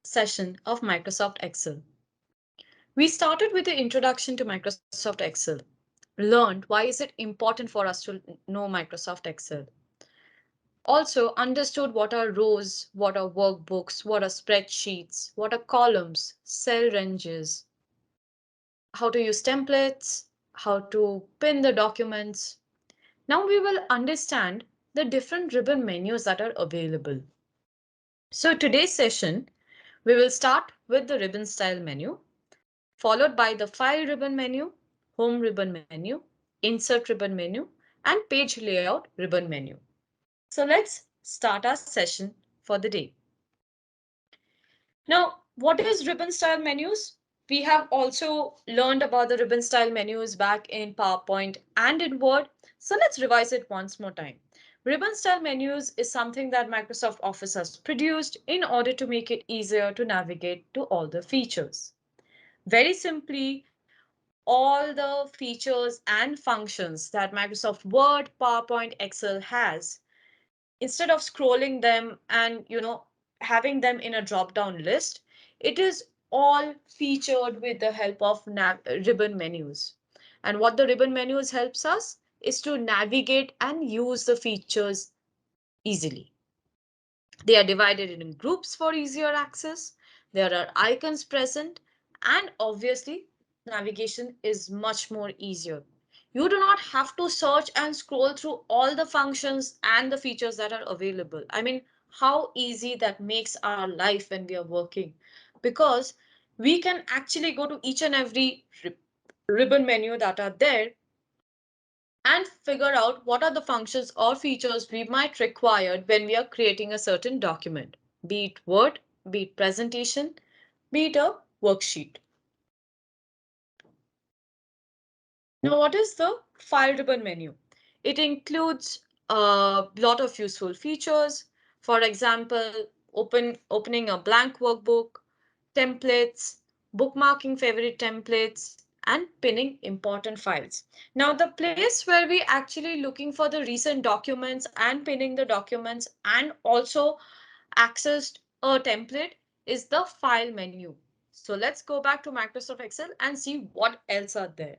session of Microsoft Excel. We started with the introduction to Microsoft Excel, learned why is it important for us to know Microsoft Excel. Also understood what are rows, what are workbooks, what are spreadsheets, what are columns, cell ranges, how to use templates, how to pin the documents. Now we will understand the different ribbon menus that are available. So today's session, we will start with the ribbon style menu, followed by the file ribbon menu, home ribbon menu, insert ribbon menu, and page layout ribbon menu. So let's start our session for the day. Now, what is ribbon style menus? We have also learned about the ribbon style menus back in PowerPoint and in Word. So let's revise it once more time. Ribbon style menus is something that Microsoft Office has produced in order to make it easier to navigate to all the features. Very simply, all the features and functions that Microsoft Word, PowerPoint, Excel has, instead of scrolling them and having them in a drop down list, it is all featured with the help of ribbon menus. And what the ribbon menus helps us is to navigate and use the features easily. They are divided in groups for easier access. There are icons present, and obviously navigation is much more easier. You do not have to search and scroll through all the functions and the features that are available. I mean, how easy that makes our life when we are working, because we can actually go to each and every ribbon menu that are there and figure out what are the functions or features we might require when we are creating a certain document, be it Word, be it presentation, be it a worksheet. Now, what is the file ribbon menu? It includes a lot of useful features. For example, opening a blank workbook, templates, bookmarking favorite templates, and pinning important files. Now, the place where we actually looking for the recent documents and pinning the documents and also accessed a template is the file menu. So let's go back to Microsoft Excel and see what else are there.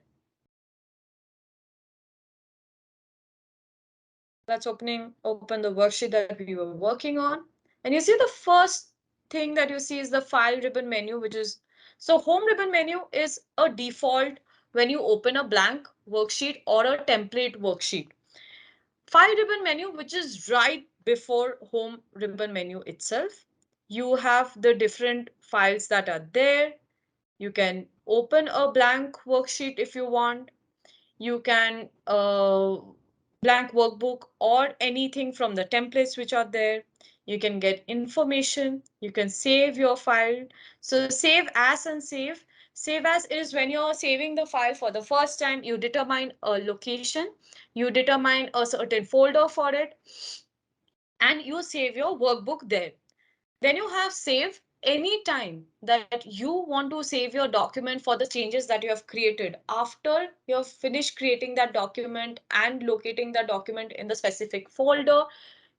Let's open the worksheet that we were working on. And you see the first thing that you see is the file ribbon menu, which is, so home ribbon menu is a default when you open a blank worksheet or a template worksheet. File ribbon menu, which is right before home ribbon menu itself. You have the different files that are there. You can open a blank worksheet if you want. You can blank workbook or anything from the templates which are there. You can get information. You can save your file. So save as and save as is when you're saving the file for the first time. You determine a location, you determine a certain folder for it, and you save your workbook there. Then you have save any time that you want to save your document for the changes that you have created. After you have finished creating that document and locating the document in the specific folder,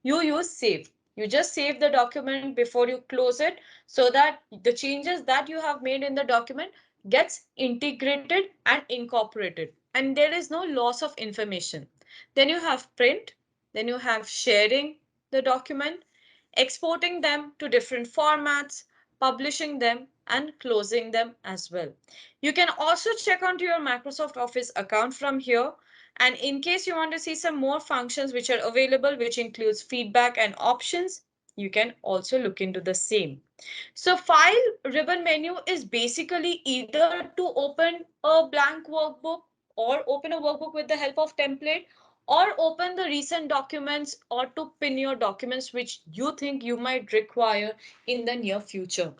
you use save. You just save the document before you close it so that the changes that you have made in the document gets integrated and incorporated, and there is no loss of information. Then you have print, then you have sharing the document, exporting them to different formats, publishing them, and closing them as well. You can also check onto your Microsoft Office account from here. And in case you want to see some more functions which are available, which includes feedback and options, you can also look into the same. So file ribbon menu is basically either to open a blank workbook or open a workbook with the help of template, or open the recent documents, or to pin your documents which you think you might require in the near future,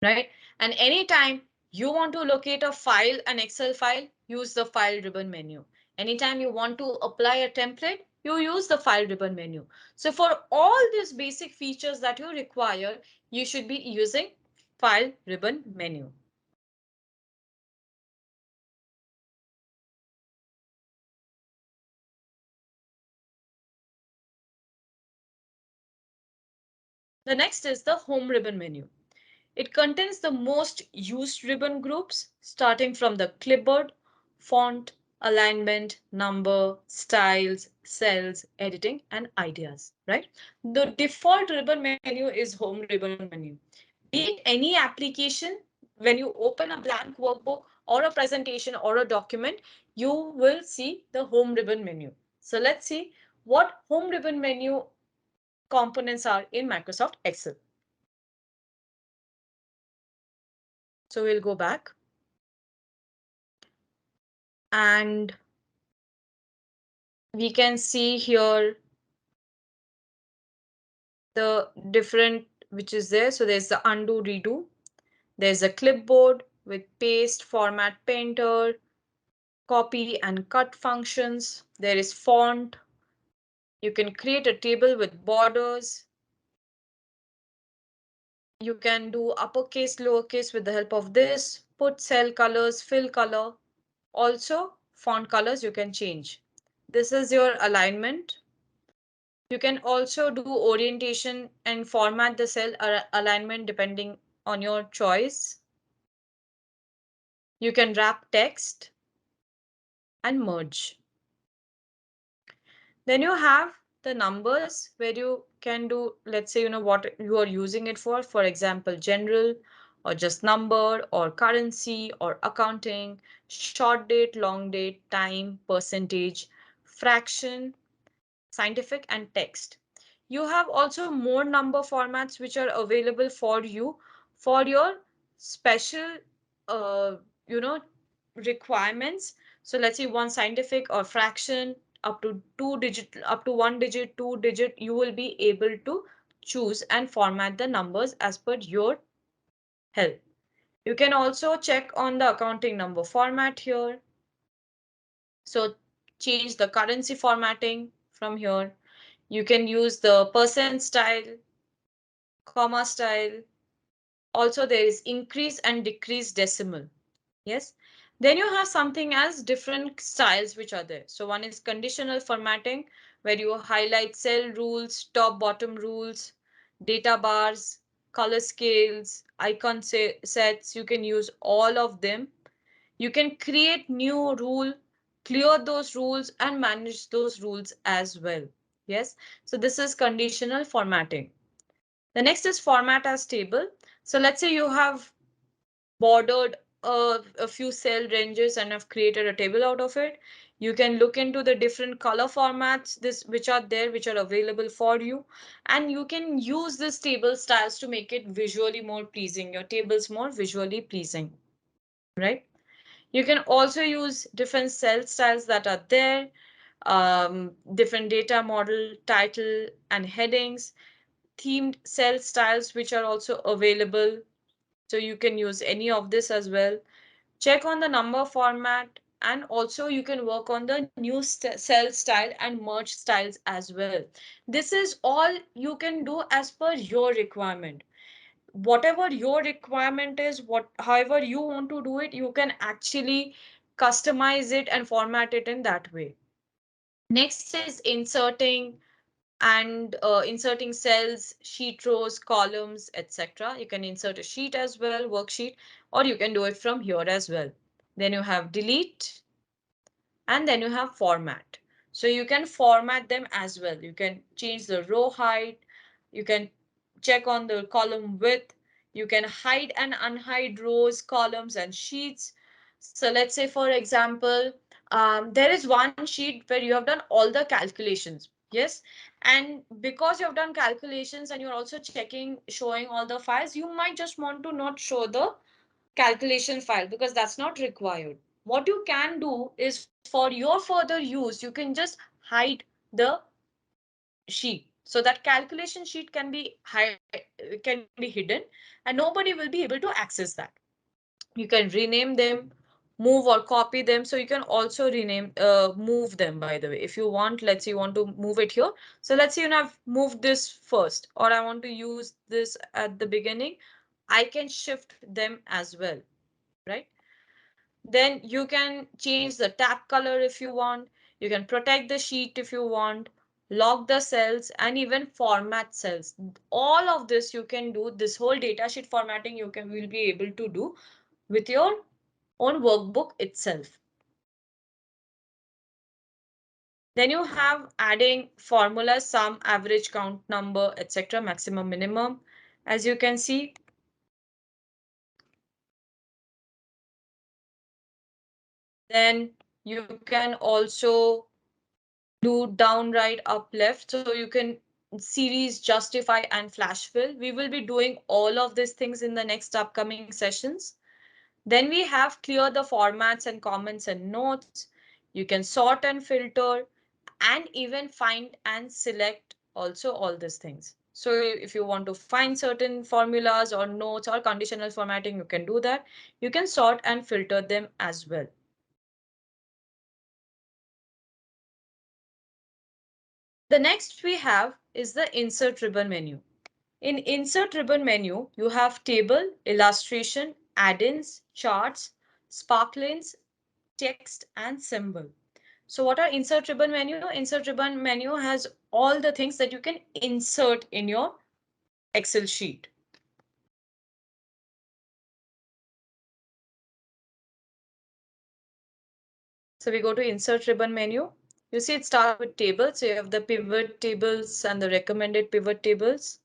right? And anytime you want to locate a file, an Excel file, use the file ribbon menu. Anytime you want to apply a template, you use the file ribbon menu. So for all these basic features that you require, you should be using file ribbon menu. The next is the home ribbon menu. It contains the most used ribbon groups, starting from the clipboard, font, alignment, number, styles, cells, editing, and ideas, right? The default ribbon menu is home ribbon menu. Be it any application, when you open a blank workbook or a presentation or a document, you will see the home ribbon menu. So let's see what home ribbon menu components are in Microsoft Excel. So we'll go back and we can see here the different which is there. So there's the undo redo. There's a clipboard with paste, format painter, copy and cut functions. There is font. You can create a table with borders. You can do uppercase, lowercase with the help of this. Put cell colors, fill color. Also, font colors you can change. This is your alignment. You can also do orientation and format the cell alignment depending on your choice. You can wrap text and merge. Then you have the numbers where you can do, let's say, what you are using it for. For example, general or just number or currency or accounting, short date, long date, time, percentage, fraction, scientific, and text. You have also more number formats which are available for you for your special uh, you know requirements. So let's say one scientific or fraction up to two digit, up to one digit, two digit, you will be able to choose and format the numbers as per your help. You can also check on the accounting number format here. So change the currency formatting from here. You can use the percent style, comma style. Also, there is increase and decrease decimal. Yes. Then you have something as different styles which are there. So one is conditional formatting where you highlight cell rules, top bottom rules, data bars, color scales, icon sets. You can use all of them. You can create new rule, clear those rules and manage those rules as well. Yes. So this is conditional formatting. The next is format as table. So let's say you have bordered a few cell ranges and have created a table out of it. You can look into the different color formats this which are there, which are available for you, and you can use this table styles to make it visually more pleasing, your tables more visually pleasing, right? You can also use different cell styles that are there, different data model, title, and headings, themed cell styles which are also available. So you can use any of this as well. Check on the number format, and also you can work on the new cell style and merge styles as well. This is all you can do as per your requirement. Whatever your requirement is, what however you want to do it, you can actually customize it and format it in that way. Next is inserting and inserting cells, sheet rows, columns, etc. You can insert a sheet as well, worksheet, or you can do it from here as well. Then you have delete, and then you have format. So you can format them as well. You can change the row height, you can check on the column width, you can hide and unhide rows, columns, and sheets. So let's say, for example, there is one sheet where you have done all the calculations. Yes. And because you have done calculations and you're also checking, showing all the files, you might just want to not show the calculation file because that's not required. What you can do is for your further use, you can just hide the sheet so that calculation sheet can be hidden and nobody will be able to access that. You can rename them, move or copy them. So you can also move them, by the way, if you want. Let's say you want to move it here. So let's say I've moved this first, or I want to use this at the beginning. I can shift them as well, right? Then you can change the tab color if you want. You can protect the sheet if you want. lock the cells, and even format cells. All of this you can do. This whole datasheet formatting you can will be able to do with your own workbook itself. Then you have adding formulas, sum, average, count, number, etc., maximum, minimum. As you can see, then you can also do down, right, up, left. So you can series, justify, and flash fill. We will be doing all of these things in the next upcoming sessions. Then we have clear the formats and comments and notes. You can sort and filter and even find and select also all these things. So if you want to find certain formulas or notes or conditional formatting, you can do that. You can sort and filter them as well. The next we have is the insert ribbon menu. In insert ribbon menu, you have table, illustration, add-ins, charts, sparklines, text, and symbol. So what are insert ribbon menu? Insert ribbon menu has all the things that you can insert in your Excel sheet. So we go to insert ribbon menu. You see it starts with tables. So you have the pivot tables and the recommended pivot tables.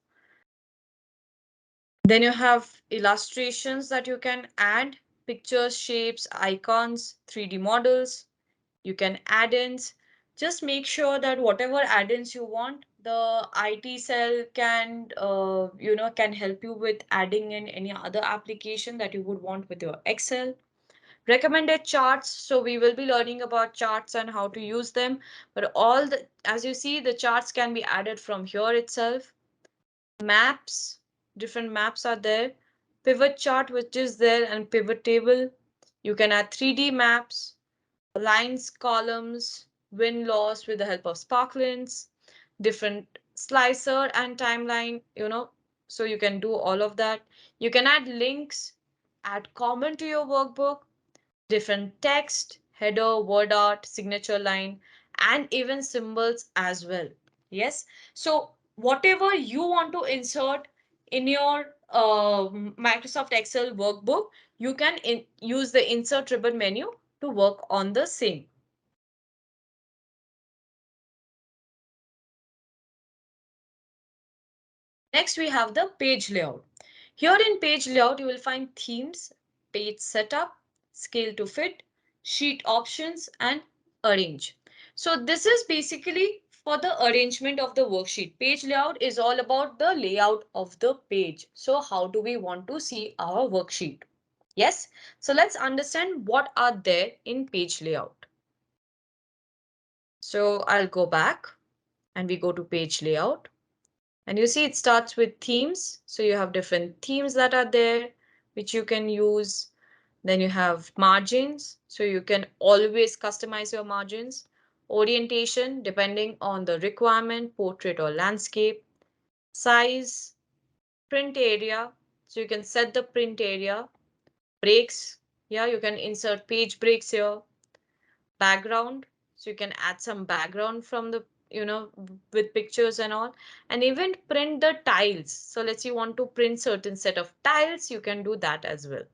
Then you have illustrations that you can add, pictures, shapes, icons, 3D models. You can add ins. Just make sure that whatever add-ins you want, the IT cell can can help you with adding in any other application that you would want with your Excel. Recommended charts, so we will be learning about charts and how to use them, but all the, as you see, the charts can be added from here itself. Maps, different maps are there. Pivot chart, which is there, and pivot table. You can add 3D maps, lines, columns, win loss with the help of sparklines, different slicer and timeline, so you can do all of that. You can add links, add comment to your workbook, different text, header, word art, signature line, and even symbols as well. Yes. So whatever you want to insert in your Microsoft Excel workbook, you can use the insert ribbon menu to work on the same. Next, we have the page layout. Here in page layout, you will find themes, page setup, scale to fit, sheet options, and arrange. So this is basically for the arrangement of the worksheet. Page layout is all about the layout of the page. So how do we want to see our worksheet? Yes. So let's understand what are there in page layout. So I'll go back and we go to page layout. And you see it starts with themes. So you have different themes that are there, which you can use. Then you have margins. So you can always customize your margins. Orientation, depending on the requirement, portrait or landscape. Size, print area. So you can set the print area. Breaks. Yeah, you can insert page breaks here. Background, so you can add some background from the with pictures and all, and even print the tiles. So let's say you want to print certain set of tiles, you can do that as well.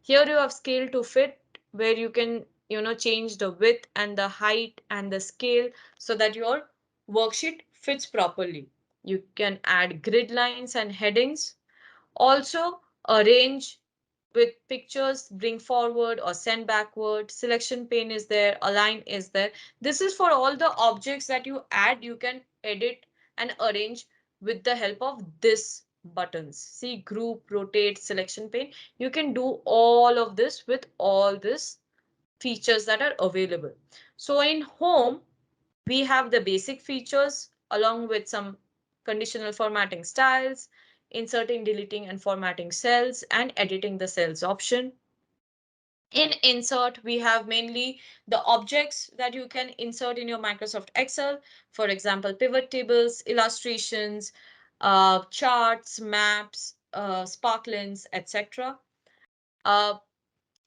Here you have scale to fit, where you can change the width and the height and the scale so that your worksheet fits properly. You can add grid lines and headings. Also, arrange with pictures, bring forward or send backward. Selection pane is there, align is there. This is for all the objects that you add, you can edit and arrange with the help of this buttons. See, group, rotate, selection pane. You can do all of this with all these features that are available. So in home, we have the basic features along with some conditional formatting styles, inserting, deleting, and formatting cells, and editing the cells option. In insert, we have mainly the objects that you can insert in your Microsoft Excel. For example, pivot tables, illustrations, charts, maps, sparklines, etc. Uh,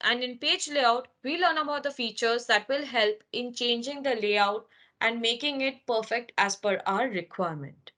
and in page layout, we learn about the features that will help in changing the layout and making it perfect as per our requirement.